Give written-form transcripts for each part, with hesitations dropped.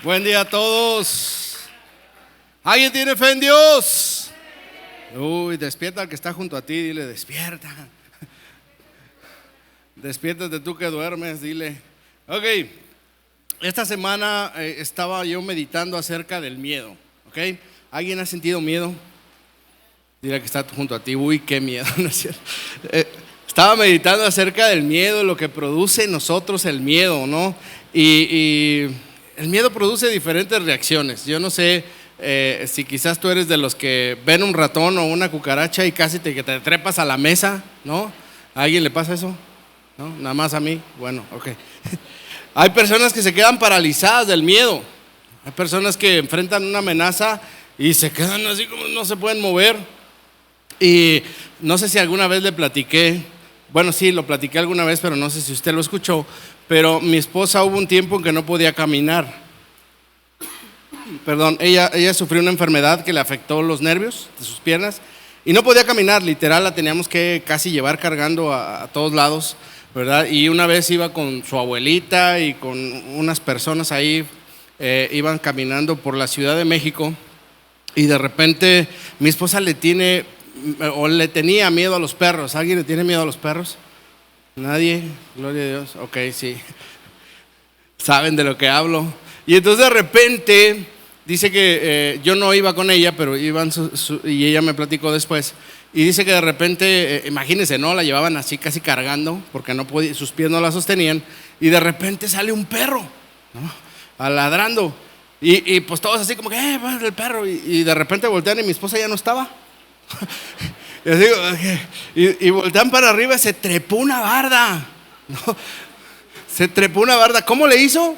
Buen día a todos. ¿Alguien tiene fe en Dios? Uy, despierta al que está junto a ti, dile, despierta. Despiértate tú que duermes, dile. Ok, esta semana estaba yo meditando acerca del miedo. Ok, ¿alguien ha sentido miedo? Dile que está junto a ti, uy, qué miedo, ¿no es cierto? Estaba meditando acerca del miedo, lo que produce en nosotros el miedo, ¿no? Y el miedo produce diferentes reacciones. Yo no sé si quizás tú eres de los que ven un ratón o una cucaracha y casi te trepas a la mesa, ¿no? ¿A alguien le pasa eso? ¿No? Nada más a mí. Bueno, ok. Hay personas que se quedan paralizadas del miedo. Hay personas que enfrentan una amenaza y se quedan así como no se pueden mover. Y no sé si alguna vez le platiqué. Bueno, sí, lo platiqué alguna vez, pero no sé si usted lo escuchó. Pero mi esposa hubo un tiempo en que no podía caminar. Perdón, ella sufrió una enfermedad que le afectó los nervios de sus piernas y no podía caminar, literal, la teníamos que casi llevar cargando a todos lados, ¿verdad? Y una vez iba con su abuelita y con unas personas ahí, iban caminando por la Ciudad de México y de repente mi esposa le tenía miedo a los perros. ¿Alguien le tiene miedo a los perros? ¿Nadie? Gloria a Dios. Ok, sí. Saben de lo que hablo. Y entonces de repente dice que yo no iba con ella, pero iban y ella me platicó después. Y dice que de repente, imagínense, ¿no? La llevaban así casi cargando porque no podía, sus pies no la sostenían. Y de repente sale un perro, ¿no? Ladrando. Y pues todos así como que, va el perro. Y de repente voltean y mi esposa ya no estaba. Y, así, y voltean para arriba y se trepó una barda, ¿no? Se trepó una barda. ¿Cómo le hizo?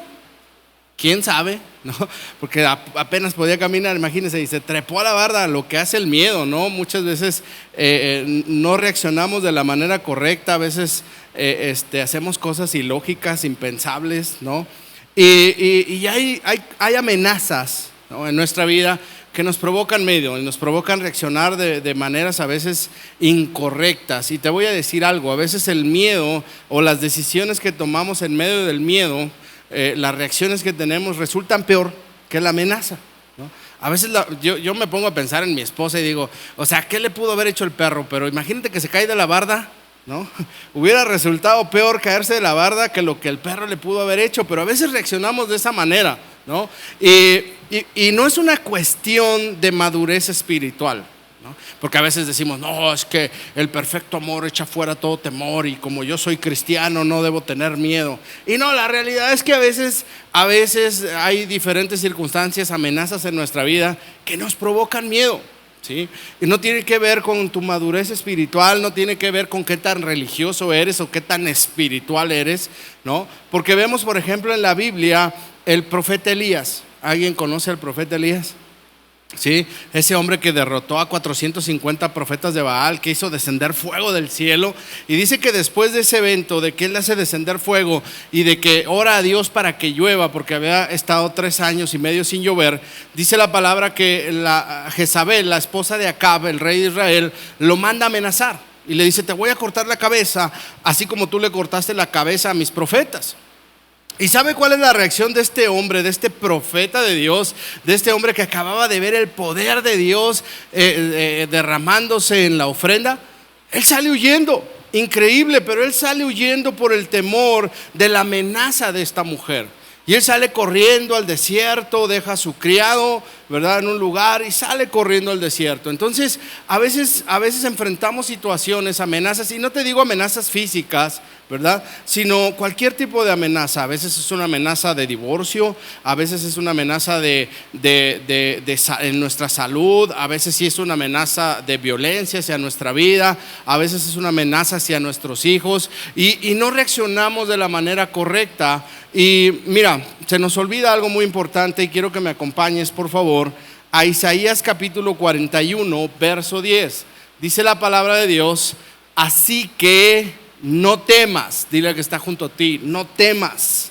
¿Quién sabe? ¿No? Porque apenas podía caminar, imagínense, y se trepó a la barda, lo que hace el miedo, ¿no? Muchas veces no reaccionamos de la manera correcta, a veces hacemos cosas ilógicas, impensables, ¿no? Y hay amenazas, ¿no? En nuestra vida que nos provocan miedo y nos provocan reaccionar de maneras a veces incorrectas. Y te voy a decir algo, a veces el miedo o las decisiones que tomamos en medio del miedo, las reacciones que tenemos resultan peor que la amenaza, ¿no? A veces yo me pongo a pensar en mi esposa y digo, o sea, ¿qué le pudo haber hecho el perro? Pero imagínate que se cae de la barda, ¿no? Hubiera resultado peor caerse de la barda que lo que el perro le pudo haber hecho, pero a veces reaccionamos de esa manera, ¿no? Y no es una cuestión de madurez espiritual, ¿no? Porque a veces decimos, no, es que el perfecto amor echa fuera todo temor y como yo soy cristiano no debo tener miedo. Y no, la realidad es que a veces hay diferentes circunstancias, amenazas en nuestra vida que nos provocan miedo, ¿sí? Y no tiene que ver con tu madurez espiritual, no tiene que ver con qué tan religioso eres o qué tan espiritual eres, ¿no? Porque vemos, por ejemplo, en la Biblia el profeta Elías. ¿Alguien conoce al profeta Elías? Sí, ese hombre que derrotó a 450 profetas de Baal, que hizo descender fuego del cielo. Y dice que después de ese evento, de que él hace descender fuego y de que ora a Dios para que llueva, porque había estado 3 años y medio sin llover, dice la palabra que Jezabel, la esposa de Acab, el rey de Israel, lo manda a amenazar y le dice, te voy a cortar la cabeza, así como tú le cortaste la cabeza a mis profetas. ¿Y sabe cuál es la reacción de este hombre, de este profeta de Dios, de este hombre que acababa de ver el poder de Dios derramándose en la ofrenda? Él sale huyendo, increíble, pero él sale huyendo por el temor de la amenaza de esta mujer. Y él sale corriendo al desierto, deja a su criado, ¿verdad?, en un lugar y sale corriendo al desierto. Entonces, a veces enfrentamos situaciones, amenazas, y no te digo amenazas físicas, ¿verdad?, sino cualquier tipo de amenaza. A veces es una amenaza de divorcio, a veces es una amenaza en nuestra salud, a veces sí es una amenaza de violencia hacia nuestra vida, a veces es una amenaza hacia nuestros hijos y no reaccionamos de la manera correcta. Y mira, se nos olvida algo muy importante y quiero que me acompañes, por favor, a Isaías capítulo 41, verso 10. Dice la palabra de Dios, así que no temas, dile al que está junto a ti, no temas,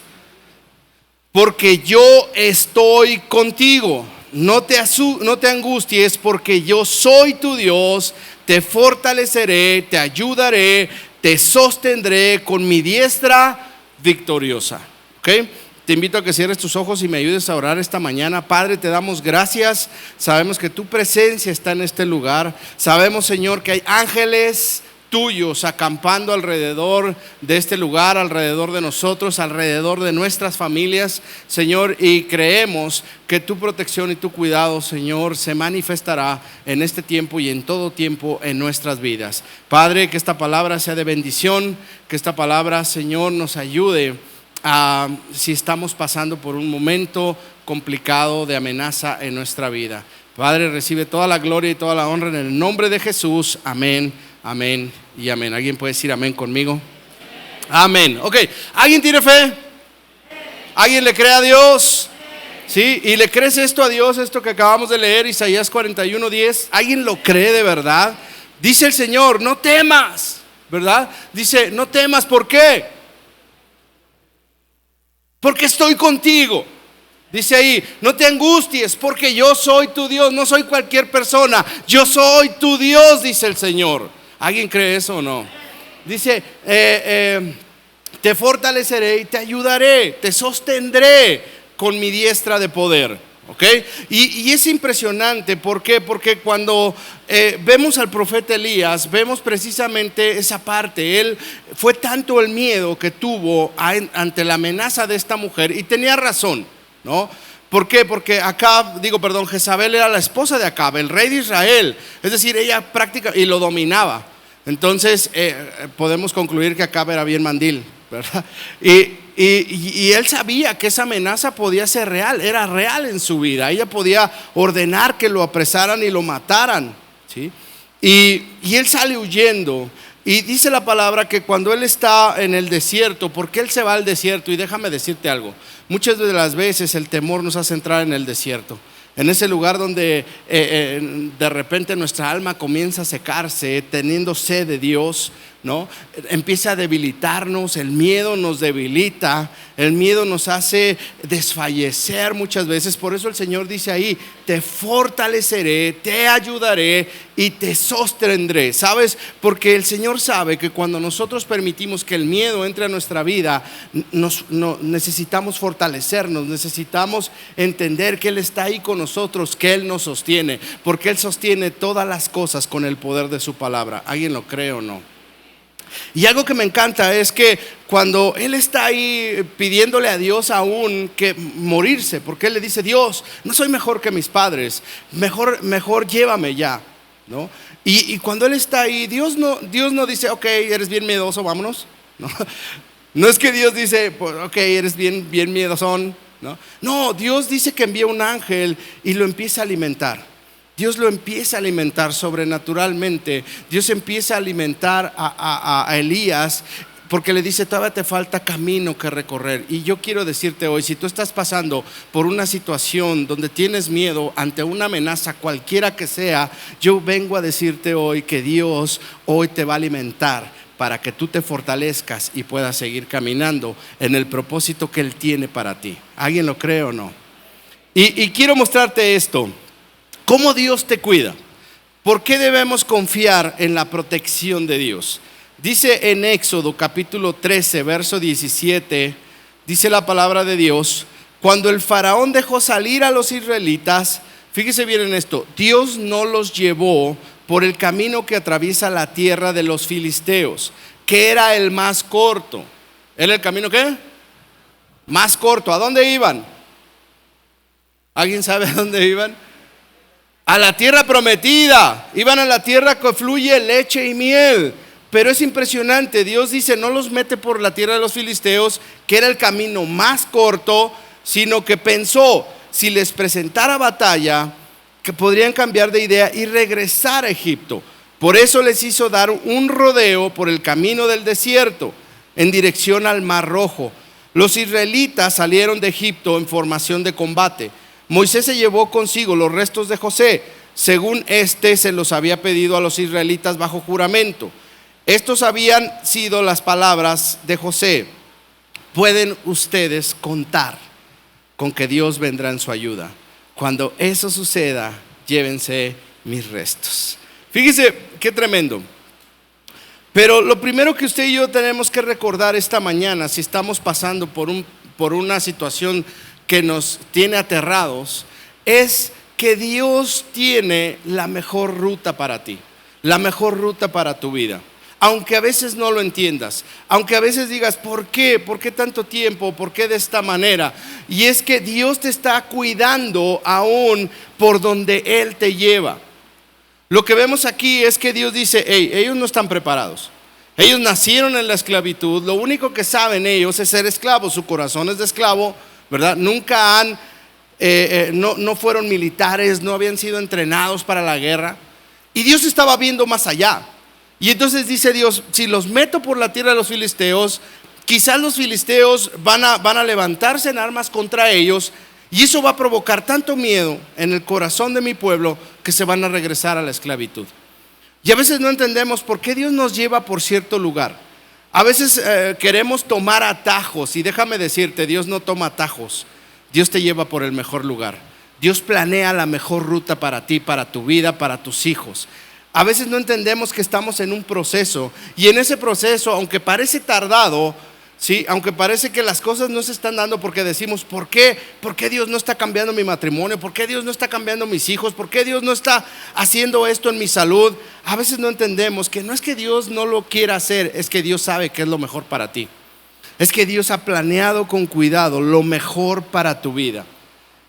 porque yo estoy contigo. No te angusties, porque yo soy tu Dios, te fortaleceré, te ayudaré, te sostendré con mi diestra victoriosa. ¿Ok? Te invito a que cierres tus ojos y me ayudes a orar esta mañana. Padre, te damos gracias. Sabemos que tu presencia está en este lugar. Sabemos, Señor, que hay ángeles tuyos acampando alrededor de este lugar, alrededor de nosotros, alrededor de nuestras familias, Señor, y creemos que tu protección y tu cuidado, Señor, se manifestará en este tiempo y en todo tiempo en nuestras vidas. Padre, que esta palabra sea de bendición, que esta palabra, Señor, nos ayude si estamos pasando por un momento complicado de amenaza en nuestra vida. Padre, recibe toda la gloria y toda la honra en el nombre de Jesús. Amén, amén y amén. ¿Alguien puede decir amén conmigo? Amén. Ok, ¿alguien tiene fe? ¿Alguien le cree a Dios? ¿Sí? ¿Y le crees esto a Dios, esto que acabamos de leer, Isaías 41:10? ¿Alguien lo cree de verdad? Dice el Señor, no temas, ¿verdad? Dice, no temas, ¿por qué? Porque estoy contigo. Dice ahí, no te angusties, porque yo soy tu Dios. No soy cualquier persona, yo soy tu Dios, dice el Señor. ¿Alguien cree eso o no? Dice, te fortaleceré y te ayudaré, te sostendré con mi diestra de poder. ¿Okay? Y es impresionante. ¿Por qué? Porque cuando vemos al profeta Elías, vemos precisamente esa parte. Él fue tanto el miedo que tuvo ante la amenaza de esta mujer, y tenía razón, ¿no? ¿Por qué? Porque Jezabel era la esposa de Acab, el rey de Israel. Es decir, ella prácticamente y lo dominaba. Entonces podemos concluir que Acab era bien mandil, ¿verdad? Y él sabía que esa amenaza podía ser real, era real en su vida. Ella podía ordenar que lo apresaran y lo mataran, ¿sí? Y él sale huyendo. Y dice la palabra que cuando él está en el desierto, porque él se va al desierto, y déjame decirte algo, muchas de las veces el temor nos hace entrar en el desierto, en ese lugar donde de repente nuestra alma comienza a secarse, teniendo sed de Dios, ¿no? Empieza a debilitarnos, el miedo nos debilita, el miedo nos hace desfallecer muchas veces. Por eso el Señor dice ahí, te fortaleceré, te ayudaré y te sostendré. ¿Sabes? Porque el Señor sabe que cuando nosotros permitimos que el miedo entre a nuestra vida, necesitamos fortalecernos, necesitamos entender que Él está ahí con nosotros, que Él nos sostiene, porque Él sostiene todas las cosas con el poder de su palabra. ¿Alguien lo cree o no? Y algo que me encanta es que cuando él está ahí pidiéndole a Dios aún que morirse, porque él le dice, Dios, no soy mejor que mis padres, mejor llévame ya, ¿no? Y cuando él está ahí, Dios no dice, ok, eres bien miedoso, vámonos. No es que Dios dice, ok, eres bien miedosón, ¿no? No, Dios dice que envía un ángel y lo empieza a alimentar. Dios lo empieza a alimentar sobrenaturalmente. Dios empieza a alimentar a Elías, porque le dice, todavía te falta camino que recorrer. Y yo quiero decirte hoy, si tú estás pasando por una situación donde tienes miedo ante una amenaza cualquiera que sea, yo vengo a decirte hoy que Dios hoy te va a alimentar para que tú te fortalezcas y puedas seguir caminando en el propósito que Él tiene para ti. ¿Alguien lo cree o no? Y quiero mostrarte esto. ¿Cómo Dios te cuida? ¿Por qué debemos confiar en la protección de Dios? Dice en Éxodo capítulo 13, verso 17, dice la palabra de Dios, cuando el faraón dejó salir a los israelitas, fíjese bien en esto, Dios no los llevó por el camino que atraviesa la tierra de los filisteos, que era el más corto. ¿Era el camino qué? Más corto. ¿A dónde iban? ¿Alguien sabe a dónde iban? A la tierra prometida. Iban a la tierra que fluye leche y miel. Pero es impresionante, Dios dice, no los mete por la tierra de los filisteos, que era el camino más corto, sino que pensó, si les presentara batalla, que podrían cambiar de idea y regresar a Egipto. Por eso les hizo dar un rodeo por el camino del desierto, en dirección al Mar Rojo. Los israelitas salieron de Egipto en formación de combate. Moisés se llevó consigo los restos de José, según se los había pedido a los israelitas bajo juramento. Estos habían sido las palabras de José: pueden ustedes contar con que Dios vendrá en su ayuda. Cuando eso suceda, llévense mis restos. Fíjese qué tremendo. Pero lo primero que usted y yo tenemos que recordar esta mañana, si estamos pasando por un por una situación que nos tiene aterrados, es que Dios tiene la mejor ruta para ti, la mejor ruta para tu vida. Aunque a veces no lo entiendas, aunque a veces digas, ¿por qué? ¿Por qué tanto tiempo? ¿Por qué de esta manera? Y es que Dios te está cuidando aún por donde Él te lleva. Lo que vemos aquí es que Dios dice, hey, ellos no están preparados. Ellos nacieron en la esclavitud, lo único que saben ellos es ser esclavos, su corazón es de esclavo, ¿verdad? Nunca no fueron militares, no habían sido entrenados para la guerra. Y Dios estaba viendo más allá. Y entonces dice Dios, si los meto por la tierra de los filisteos, quizás los filisteos van a levantarse en armas contra ellos, y eso va a provocar tanto miedo en el corazón de mi pueblo que se van a regresar a la esclavitud. Y a veces no entendemos por qué Dios nos lleva por cierto lugar. A veces queremos tomar atajos, y déjame decirte, Dios no toma atajos. Dios te lleva por el mejor lugar. Dios planea la mejor ruta para ti, para tu vida, para tus hijos. A veces no entendemos que estamos en un proceso, y en ese proceso, aunque parece tardado, ¿sí? Aunque parece que las cosas no se están dando, porque decimos, ¿por qué? ¿Por qué Dios no está cambiando mi matrimonio? ¿Por qué Dios no está cambiando mis hijos? ¿Por qué Dios no está haciendo esto en mi salud? A veces no entendemos que no es que Dios no lo quiera hacer, es que Dios sabe que es lo mejor para ti. Es que Dios ha planeado con cuidado lo mejor para tu vida,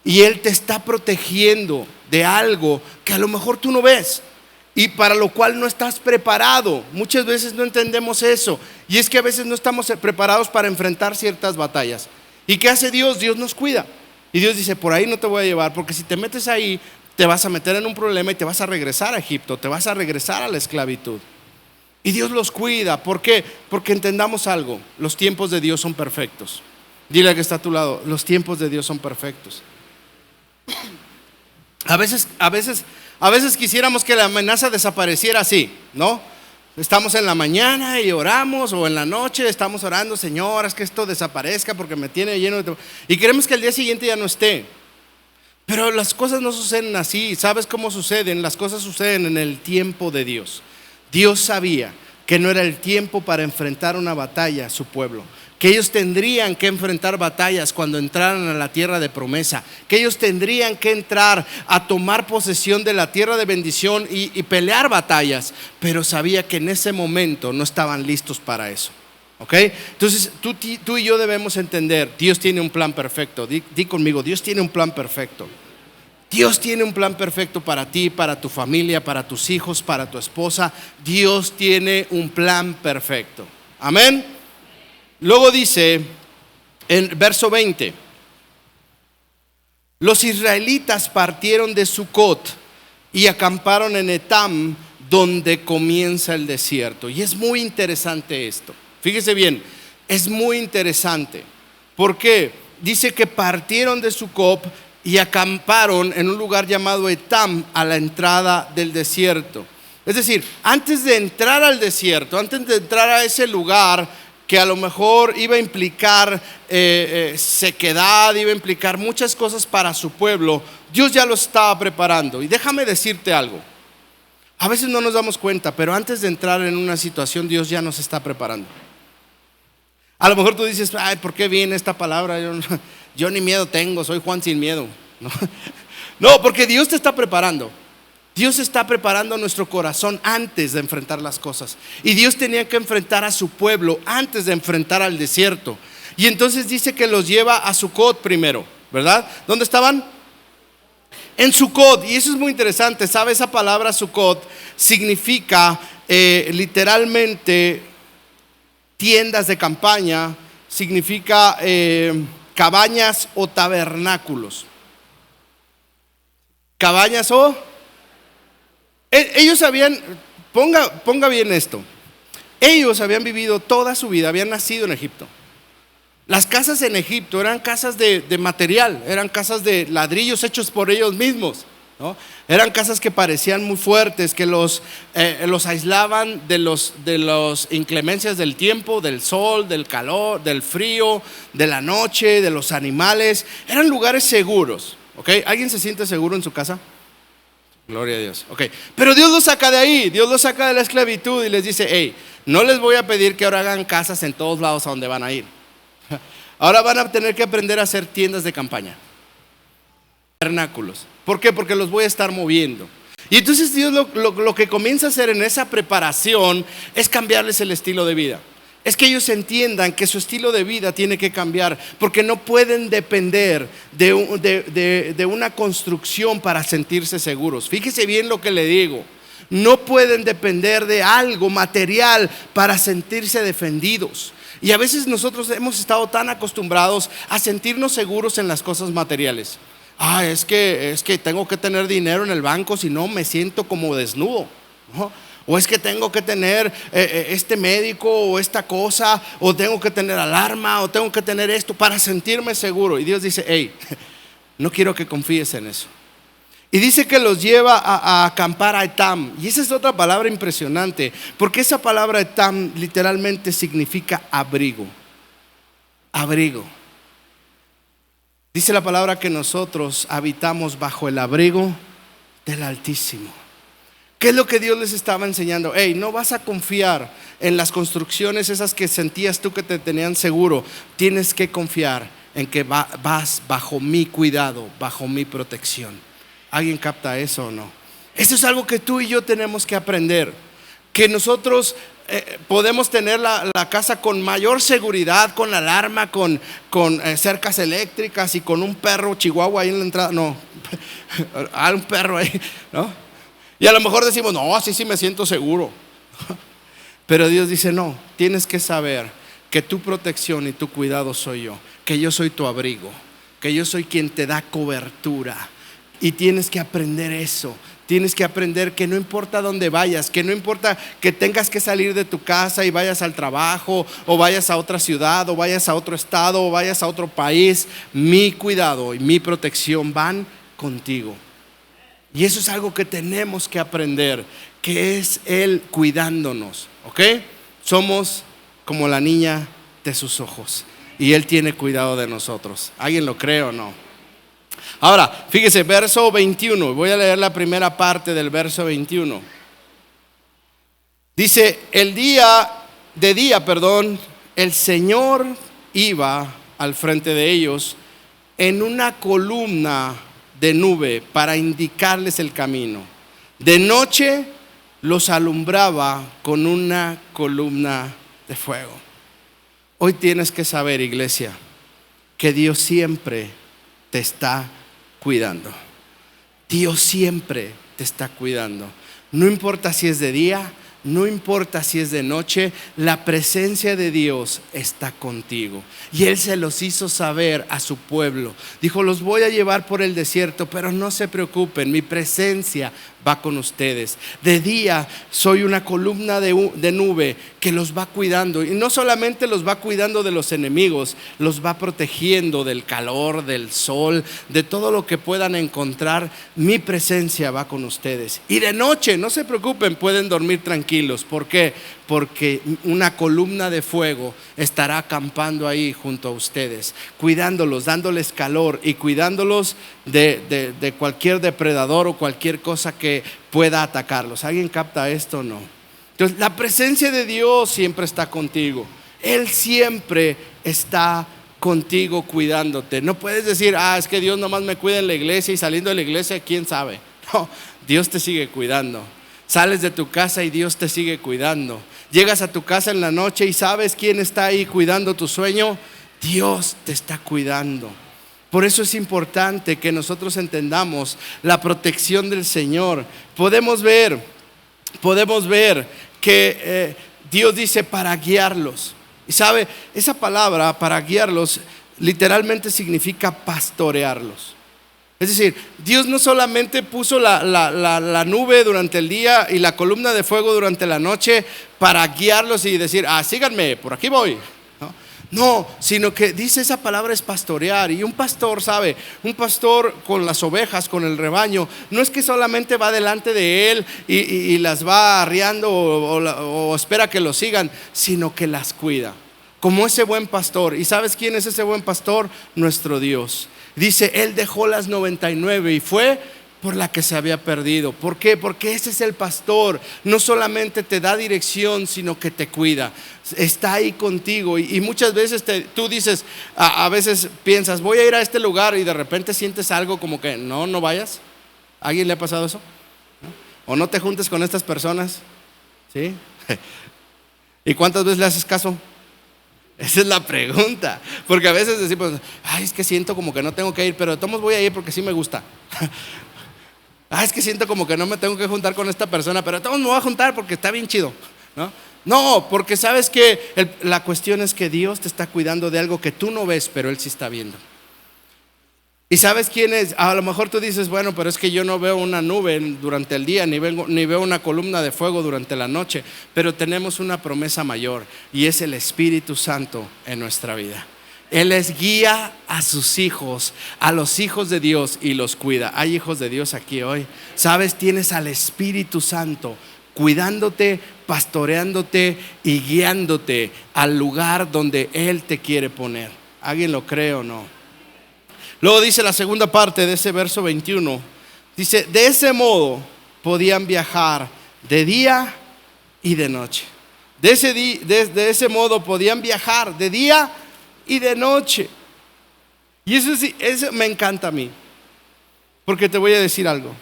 y Él te está protegiendo de algo que a lo mejor tú no ves, y para lo cual no estás preparado. Muchas veces no entendemos eso, y es que a veces no estamos preparados para enfrentar ciertas batallas. ¿Y qué hace Dios? Dios nos cuida, y Dios dice, por ahí no te voy a llevar, porque si te metes ahí, te vas a meter en un problema y te vas a regresar a Egipto, te vas a regresar a la esclavitud. Y Dios los cuida. ¿Por qué? Porque entendamos algo, los tiempos de Dios son perfectos. Dile al que está a tu lado, los tiempos de Dios son perfectos. A veces quisiéramos que la amenaza desapareciera así, ¿no? Estamos en la mañana y oramos, o en la noche estamos orando, Señor, haz que esto desaparezca porque me tiene lleno de... Y queremos que al día siguiente ya no esté. Pero las cosas no suceden así. ¿Sabes cómo suceden? Las cosas suceden en el tiempo de Dios. Dios sabía que no era el tiempo para enfrentar una batalla a su pueblo, que ellos tendrían que enfrentar batallas cuando entraran a la tierra de promesa, que ellos tendrían que entrar a tomar posesión de la tierra de bendición y pelear batallas, pero sabía que en ese momento no estaban listos para eso. ¿Ok? Entonces tú y yo debemos entender, Dios tiene un plan perfecto. Di conmigo, Dios tiene un plan perfecto. Dios tiene un plan perfecto para ti, para tu familia, para tus hijos, para tu esposa. Dios tiene un plan perfecto. Amén. Luego dice en verso 20, los israelitas partieron de Sucot y acamparon en Etam, donde comienza el desierto. Y es muy interesante esto. Fíjese bien, es muy interesante. ¿Por qué? Dice que partieron de Sucot y acamparon en un lugar llamado Etam, a la entrada del desierto. Es decir, antes de entrar al desierto, antes de entrar a ese lugar que a lo mejor iba a implicar sequedad, iba a implicar muchas cosas para su pueblo, Dios ya lo estaba preparando. Y déjame decirte algo, a veces no nos damos cuenta, pero antes de entrar en una situación, Dios ya nos está preparando. A lo mejor tú dices, ay, ¿por qué viene esta palabra? Yo ni miedo tengo, soy Juan sin miedo. No, porque Dios te está preparando. Dios está preparando nuestro corazón antes de enfrentar las cosas. Y Dios tenía que enfrentar a su pueblo antes de enfrentar al desierto. Y entonces dice que los lleva a Sucot primero, ¿verdad? ¿Dónde estaban? En Sucot. Y eso es muy interesante. ¿Sabe? Esa palabra Sucot significa literalmente tiendas de campaña, significa cabañas o tabernáculos. Cabañas o... Ellos habían, ponga bien esto, ellos habían vivido toda su vida, habían nacido en Egipto. Las casas en Egipto eran casas de material, eran casas de ladrillos hechos por ellos mismos, ¿no? Eran casas que parecían muy fuertes, que los aislaban de los inclemencias del tiempo, del sol, del calor, del frío, de la noche, de los animales. Eran lugares seguros, ¿ok? ¿Alguien se siente seguro en su casa? Gloria a Dios, ok. Pero Dios los saca de ahí, Dios los saca de la esclavitud y les dice, hey, no les voy a pedir que ahora hagan casas en todos lados a donde van a ir. Ahora van a tener que aprender a hacer tiendas de campaña, tabernáculos. ¿Por qué? Porque los voy a estar moviendo. Y entonces Dios lo que comienza a hacer en esa preparación es cambiarles el estilo de vida. Es que ellos entiendan que su estilo de vida tiene que cambiar, porque no pueden depender de una construcción para sentirse seguros. Fíjese bien lo que le digo. No pueden depender de algo material para sentirse defendidos. Y a veces nosotros hemos estado tan acostumbrados a sentirnos seguros en las cosas materiales. Es que tengo que tener dinero en el banco, si no me siento como desnudo, ¿no? O es que tengo que tener este médico o esta cosa, o tengo que tener alarma, o tengo que tener esto para sentirme seguro. Y Dios dice, hey, no quiero que confíes en eso. Y dice que los lleva a acampar a Etam. Y esa es otra palabra impresionante, porque esa palabra Etam literalmente significa abrigo. Abrigo. Dice la palabra que nosotros habitamos bajo el abrigo del Altísimo. ¿Qué es lo que Dios les estaba enseñando? Hey, no vas a confiar en las construcciones esas que sentías tú que te tenían seguro. Tienes que confiar en que vas bajo mi cuidado, bajo mi protección. ¿Alguien capta eso o no? Eso es algo que tú y yo tenemos que aprender. Que nosotros podemos tener la casa con mayor seguridad, con alarma, con cercas eléctricas y con un perro chihuahua ahí en la entrada. No, un perro ahí, ¿no? Y a lo mejor decimos, no, así sí me siento seguro. Pero Dios dice, no, tienes que saber que tu protección y tu cuidado soy yo, que yo soy tu abrigo, que yo soy quien te da cobertura. Y tienes que aprender eso. Tienes que aprender que no importa dónde vayas, que no importa que tengas que salir de tu casa y vayas al trabajo, o vayas a otra ciudad, o vayas a otro estado, o vayas a otro país, mi cuidado y mi protección van contigo. Y eso es algo que tenemos que aprender, que es Él cuidándonos, ¿ok? Somos como la niña de sus ojos, y Él tiene cuidado de nosotros. ¿Alguien lo cree o no? Ahora, fíjese, verso 21. Voy a leer la primera parte del verso 21. Dice, el Señor iba al frente de ellos en una columna de nube para indicarles el camino. De noche los alumbraba con una columna de fuego. Hoy tienes que saber, iglesia, que Dios siempre te está cuidando. Dios siempre te está cuidando. No importa si es de día, no importa si es de noche, la presencia de Dios está contigo. Y Él se los hizo saber a su pueblo. Dijo, los voy a llevar por el desierto, pero no se preocupen, mi presencia va con ustedes. De día soy una columna de nube que los va cuidando. Y no solamente los va cuidando de los enemigos, los va protegiendo del calor, del sol, de todo lo que puedan encontrar. Mi presencia va con ustedes. Y de noche, no se preocupen, pueden dormir tranquilos. ¿Por qué? Porque una columna de fuego estará acampando ahí junto a ustedes, cuidándolos, dándoles calor y cuidándolos de cualquier depredador o cualquier cosa que pueda atacarlos. ¿Alguien capta esto o no? Entonces, la presencia de Dios siempre está contigo. Él siempre está contigo cuidándote. No puedes decir, es que Dios nomás me cuida en la iglesia y saliendo de la iglesia, ¿quién sabe? No, Dios te sigue cuidando. Sales de tu casa y Dios te sigue cuidando. Llegas a tu casa en la noche y sabes quién está ahí cuidando tu sueño. Dios te está cuidando. Por eso es importante que nosotros entendamos la protección del Señor. Podemos ver que Dios dice para guiarlos. Y sabe, esa palabra para guiarlos literalmente significa pastorearlos. Es decir, Dios no solamente puso la nube durante el día y la columna de fuego durante la noche para guiarlos y decir, síganme, por aquí voy. No, sino que dice esa palabra es pastorear. Y un pastor, ¿sabe? Un pastor con las ovejas, con el rebaño, no es que solamente va delante de él y las va arriando o espera que lo sigan, sino que las cuida. Como ese buen pastor. ¿Y sabes quién es ese buen pastor? Nuestro Dios. Dice, Él dejó las 99 y fue por la que se había perdido. ¿Por qué? Porque ese es el pastor. No solamente te da dirección, sino que te cuida. Está ahí contigo. Y muchas veces tú dices, a veces piensas, voy a ir a este lugar, y de repente sientes algo como que no vayas. ¿A alguien le ha pasado eso? ¿No? O no te juntes con estas personas. ¿Sí? ¿Y cuántas veces le haces caso? Esa es la pregunta. Porque a veces decimos, ay, es que siento como que no tengo que ir, pero de todos modos voy a ir porque sí me gusta. Es que siento como que no me tengo que juntar con esta persona, pero de todos modos me voy a juntar porque está bien chido, No, porque sabes que la cuestión es que Dios te está cuidando de algo que tú no ves, pero Él sí está viendo. ¿Y sabes quién es? A lo mejor tú dices, bueno, pero es que yo no veo una nube durante el día, ni veo una columna de fuego durante la noche, pero tenemos una promesa mayor, y es el Espíritu Santo en nuestra vida. Él les guía a sus hijos, a los hijos de Dios, y los cuida. Hay hijos de Dios aquí hoy. ¿Sabes? Tienes al Espíritu Santo cuidándote, pastoreándote y guiándote al lugar donde Él te quiere poner. ¿Alguien lo cree o no? Luego dice la segunda parte de ese verso 21. Dice, de ese modo podían viajar de día y de noche. De ese modo podían viajar de día y de noche. Y eso me encanta a mí. Porque te voy a decir algo.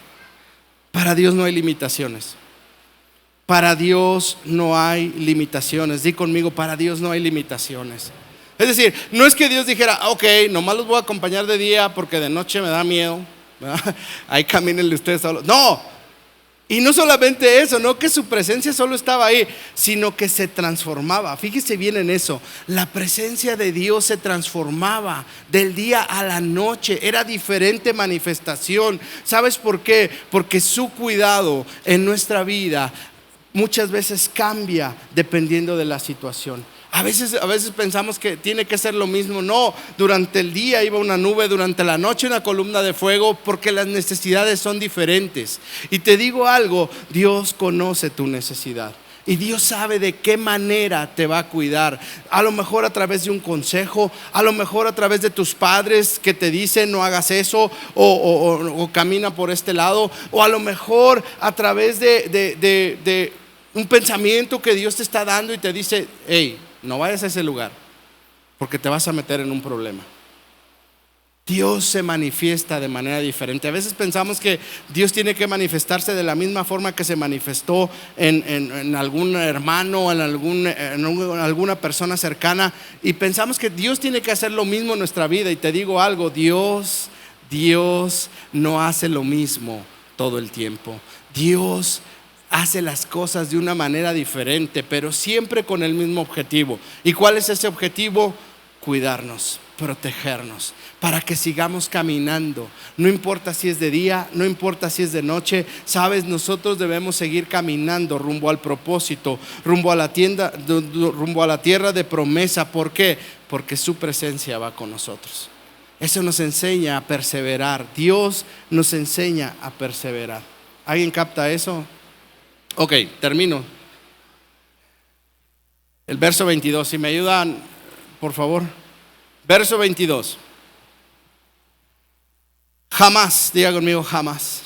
Para Dios no hay limitaciones. Para Dios no hay limitaciones. Di conmigo, para Dios no hay limitaciones. Es decir, no es que Dios dijera, ok, nomás los voy a acompañar de día porque de noche me da miedo, ¿verdad? Ahí camínenle ustedes solos. No, y no solamente eso, no que su presencia solo estaba ahí, sino que se transformaba. Fíjese bien en eso, la presencia de Dios se transformaba del día a la noche, era diferente manifestación. ¿Sabes por qué? Porque su cuidado en nuestra vida muchas veces cambia dependiendo de la situación. A veces pensamos que tiene que ser lo mismo. No, durante el día iba una nube, durante la noche una columna de fuego, porque las necesidades son diferentes. Y te digo algo, Dios conoce tu necesidad. Y Dios sabe de qué manera te va a cuidar. A lo mejor a través de un consejo, a lo mejor a través de tus padres que te dicen no hagas eso, o camina por este lado, o a lo mejor a través de un pensamiento que Dios te está dando y te dice, hey, no vayas a ese lugar porque te vas a meter en un problema. Dios se manifiesta de manera diferente. A veces pensamos que Dios tiene que manifestarse de la misma forma que se manifestó en algún hermano, en alguna persona cercana, y pensamos que Dios tiene que hacer lo mismo en nuestra vida. Y te digo algo, Dios no hace lo mismo todo el tiempo. Dios hace las cosas de una manera diferente, pero siempre con el mismo objetivo. ¿Y cuál es ese objetivo? Cuidarnos, protegernos, para que sigamos caminando. No importa si es de día, no importa si es de noche. Sabes, nosotros debemos seguir caminando rumbo al propósito, rumbo a la tierra de promesa. ¿Por qué? Porque su presencia va con nosotros. Eso nos enseña a perseverar. Dios nos enseña a perseverar. ¿Alguien capta eso? Ok, termino. El verso 22, si me ayudan, por favor. Verso 22. Jamás, diga conmigo, jamás.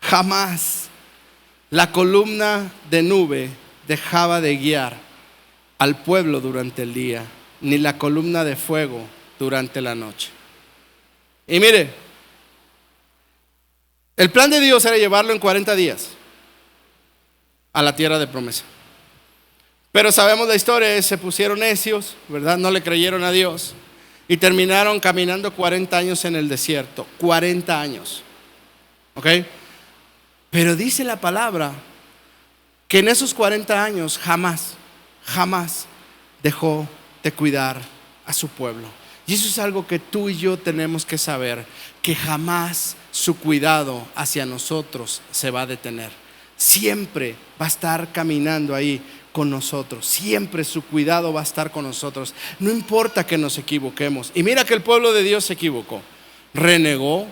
Jamás la columna de nube dejaba de guiar al pueblo durante el día, ni la columna de fuego durante la noche. Y mire, el plan de Dios era llevarlo en 40 días a la tierra de promesa. Pero sabemos la historia, se pusieron necios, ¿verdad? No le creyeron a Dios y terminaron caminando 40 años en el desierto. 40 años. ¿Ok? Pero dice la palabra que en esos 40 años jamás dejó de cuidar a su pueblo. Y eso es algo que tú y yo tenemos que saber, que jamás su cuidado hacia nosotros se va a detener. Siempre va a estar caminando ahí con nosotros. Siempre su cuidado va a estar con nosotros. No importa que nos equivoquemos. Y mira que el pueblo de Dios se equivocó. Renegó,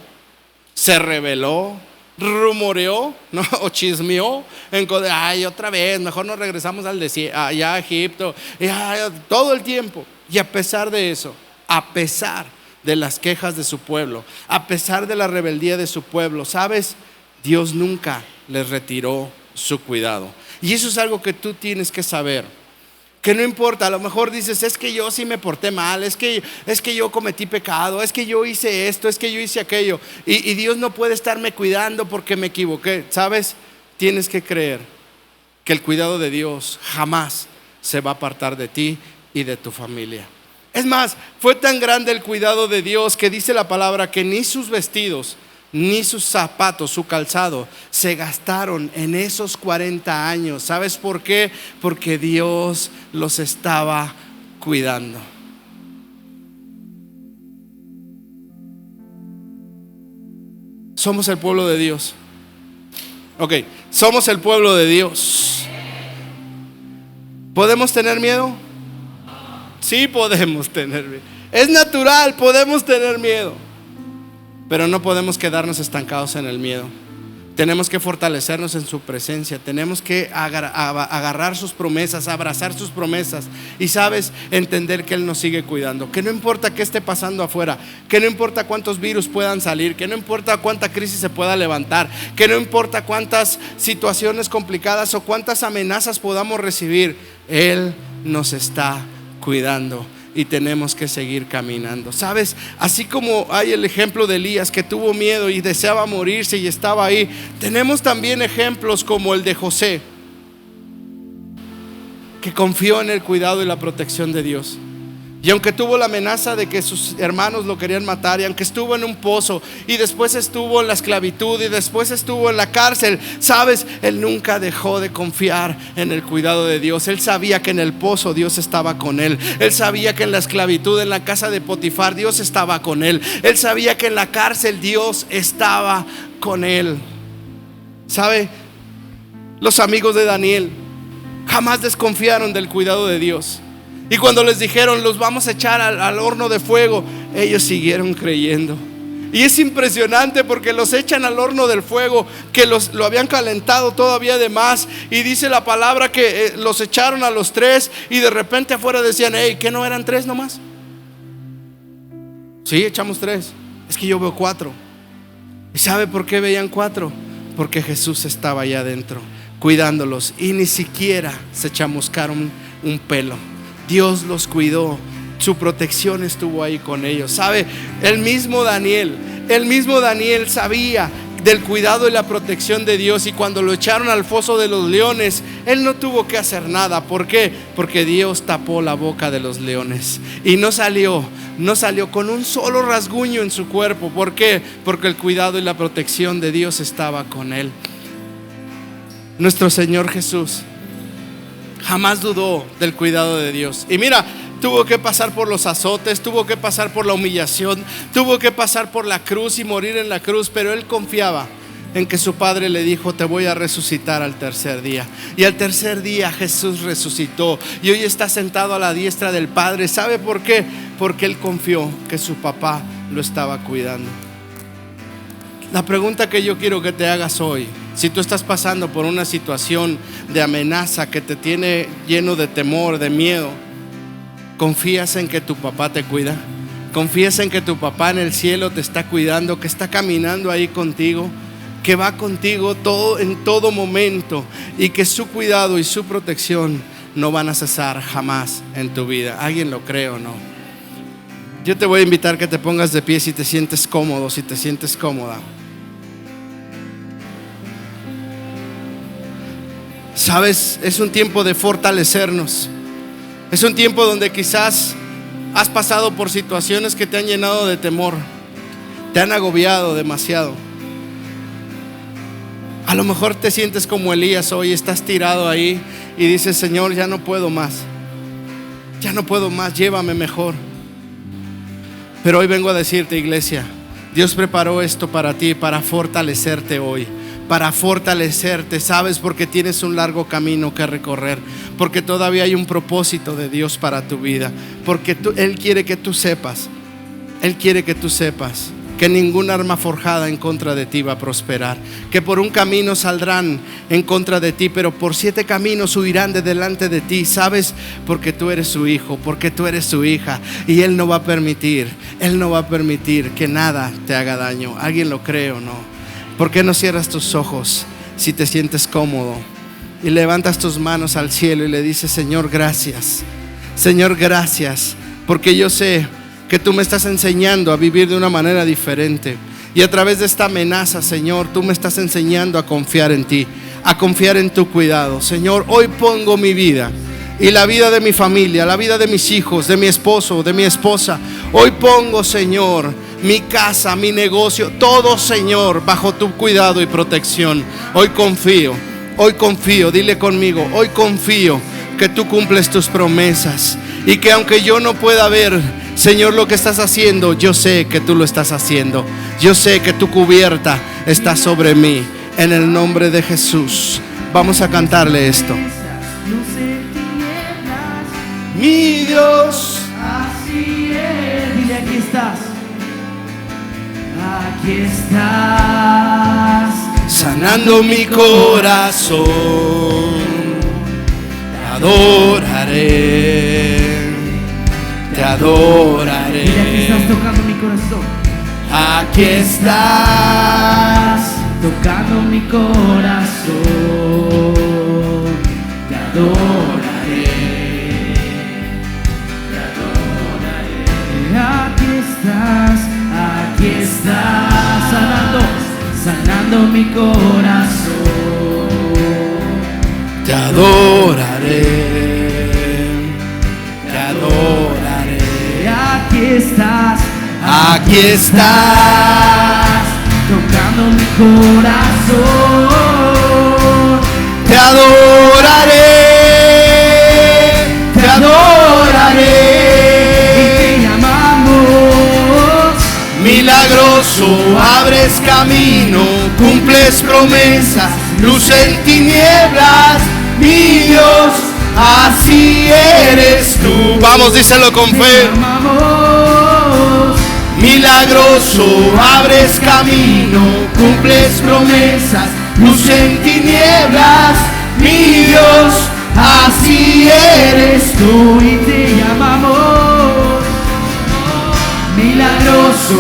se rebeló, rumoreó, ¿no? O chismeó. Ay, otra vez, mejor nos regresamos al desierto, allá a Egipto. Todo el tiempo. Y a pesar de eso, a pesar de las quejas de su pueblo, a pesar de la rebeldía de su pueblo, ¿sabes? Dios nunca les retiró su cuidado. Y eso es algo que tú tienes que saber. Que no importa, a lo mejor dices, es que yo sí me porté mal, es que yo cometí pecado, es que yo hice esto, es que yo hice aquello. Y Dios no puede estarme cuidando porque me equivoqué. ¿Sabes? Tienes que creer que el cuidado de Dios jamás se va a apartar de ti y de tu familia. Es más, fue tan grande el cuidado de Dios que dice la palabra que ni sus vestidos, ni sus zapatos, su calzado, se gastaron en esos 40 años. ¿Sabes por qué? Porque Dios los estaba cuidando. Somos el pueblo de Dios. Ok, somos el pueblo de Dios. ¿Podemos tener miedo? Sí, podemos tener miedo. Es natural, podemos tener miedo. Pero no podemos quedarnos estancados en el miedo. Tenemos que fortalecernos en su presencia. Tenemos que agarrar sus promesas, abrazar sus promesas. Y sabes, entender que Él nos sigue cuidando. Que no importa qué esté pasando afuera, que no importa cuántos virus puedan salir, que no importa cuánta crisis se pueda levantar, que no importa cuántas situaciones complicadas o cuántas amenazas podamos recibir, Él nos está cuidando. Y tenemos que seguir caminando. ¿Sabes? Así como hay el ejemplo de Elías, que tuvo miedo y deseaba morirse y estaba ahí, tenemos también ejemplos como el de José, que confió en el cuidado y la protección de Dios. Y aunque tuvo la amenaza de que sus hermanos lo querían matar, y aunque estuvo en un pozo, y después estuvo en la esclavitud, y después estuvo en la cárcel, ¿sabes? Él nunca dejó de confiar en el cuidado de Dios. Él sabía que en el pozo Dios estaba con él. Él sabía que en la esclavitud, en la casa de Potifar, Dios estaba con él. Él sabía que en la cárcel Dios estaba con él. ¿Sabe? Los amigos de Daniel jamás desconfiaron del cuidado de Dios. Y cuando les dijeron, los vamos a echar al horno de fuego, ellos siguieron creyendo. Y es impresionante porque los echan al horno del fuego, que lo habían calentado todavía de más. Y dice la palabra que los echaron a los 3. Y de repente afuera decían, hey, ¿qué no eran 3 nomás? Sí, echamos 3. Es que yo veo 4. ¿Y sabe por qué veían 4? Porque Jesús estaba allá adentro cuidándolos. Y ni siquiera se chamuscaron un pelo. Dios los cuidó, su protección estuvo ahí con ellos. ¿Sabe? El mismo Daniel sabía del cuidado y la protección de Dios. Y cuando lo echaron al foso de los leones, él no tuvo que hacer nada. ¿Por qué? Porque Dios tapó la boca de los leones. Y no salió con un solo rasguño en su cuerpo. ¿Por qué? Porque el cuidado y la protección de Dios estaba con él. Nuestro Señor Jesús jamás dudó del cuidado de Dios. Y mira, tuvo que pasar por los azotes, tuvo que pasar por la humillación, tuvo que pasar por la cruz y morir en la cruz, pero él confiaba en que su padre le dijo, te voy a resucitar al tercer día. Y al tercer día Jesús resucitó y hoy está sentado a la diestra del Padre. ¿Sabe por qué? Porque él confió que su papá lo estaba cuidando. La pregunta que yo quiero que te hagas hoy, si tú estás pasando por una situación de amenaza que te tiene lleno de temor, de miedo, ¿confías en que tu papá te cuida? ¿Confías en que tu papá en el cielo te está cuidando, que está caminando ahí contigo, que va contigo en todo momento, y que su cuidado y su protección no van a cesar jamás en tu vida? ¿Alguien lo cree o no? Yo te voy a invitar que te pongas de pie si te sientes cómodo, si te sientes cómoda. Sabes, es un tiempo de fortalecernos. Es un tiempo donde quizás has pasado por situaciones que te han llenado de temor, te han agobiado demasiado. A lo mejor te sientes como Elías hoy, estás tirado ahí y dices, Señor, ya no puedo más, llévame mejor. Pero hoy vengo a decirte, iglesia, Dios preparó esto para ti, para fortalecerte hoy. Para fortalecerte, ¿sabes? Porque tienes un largo camino que recorrer, porque todavía hay un propósito de Dios para tu vida, porque Él quiere que tú sepas que ninguna arma forjada en contra de ti va a prosperar, que por un camino saldrán en contra de ti, pero por 7 caminos huirán de delante de ti. ¿Sabes? Porque tú eres su hijo, porque tú eres su hija, y Él no va a permitir que nada te haga daño. ¿Alguien lo cree o no? ¿Por qué no cierras tus ojos si te sientes cómodo y levantas tus manos al cielo y le dices: Señor, gracias. Señor, gracias, porque yo sé que tú me estás enseñando a vivir de una manera diferente, y a través de esta amenaza, Señor, tú me estás enseñando a confiar en ti, a confiar en tu cuidado. Señor, hoy pongo mi vida y la vida de mi familia, la vida de mis hijos, de mi esposo, de mi esposa. Hoy pongo, Señor, mi casa, mi negocio, todo, Señor, bajo tu cuidado y protección. Hoy confío, dile conmigo: hoy confío que tú cumples tus promesas, y que aunque yo no pueda ver, Señor, lo que estás haciendo, yo sé que tú lo estás haciendo. Yo sé que tu cubierta está sobre mí. En el nombre de Jesús, vamos a cantarle esto. Mi Dios, así es. Dile: aquí estás. Aquí estás, sanando mi corazón. Te adoraré, te adoraré. Dile: aquí estás tocando mi corazón. Aquí estás tocando mi corazón. Te adoraré, te adoraré. Aquí estás sanando mi corazón. te adoraré, te adoraré. Aquí estás tocando mi corazón. te adoraré, te adoraré. Y te llamamos. Milagroso, abres camino, cumples promesas, luz en tinieblas, mi Dios, así eres tú. Vamos, díselo con fe. Milagroso, abres camino, cumples promesas, luz en tinieblas, mi Dios, así eres tú. Y te llamamos. Milagroso,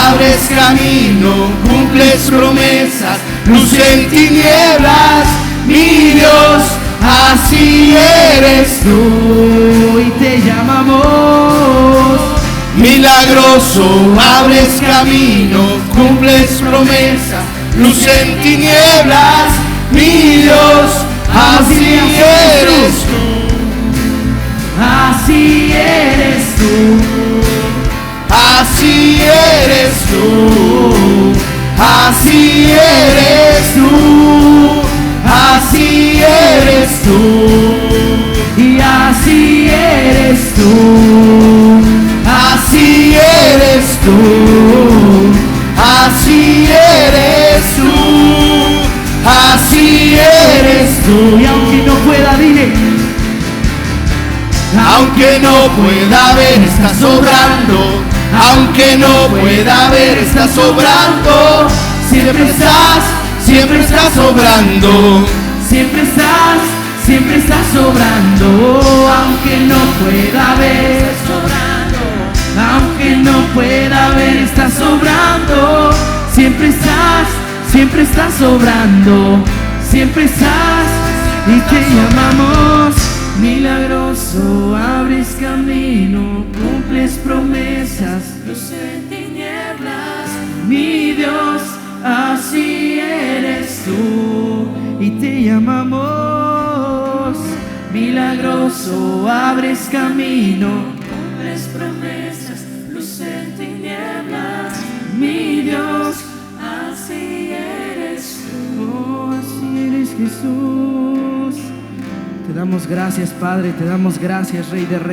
abres camino, cumples promesas, luz en tinieblas, mi Dios, así eres tú. Y te llamamos. Milagroso, abres camino, cumples promesas, luz en tinieblas, mi Dios, así eres tú. Así eres tú. Así eres tú, así eres tú, así eres tú, Y así eres tú. así eres tú, así eres tú, así eres tú. Y aunque no pueda, dile: aunque no pueda ver, estás obrando. Aunque no pueda ver, estás obrando. Siempre estás obrando. siempre estás obrando. Aunque no pueda ver, aunque no pueda ver, estás obrando. Siempre estás obrando. Siempre estás, y te llamamos. Milagroso, abres camino, cumples promesas, luz en tinieblas, mi Dios, así eres tú. Y te llamamos. Milagroso, abres camino, cumples promesas, luz en tinieblas, mi Dios, así eres tú. Oh, así eres, Jesús. Te damos gracias, Padre, te damos gracias, Rey de Reyes.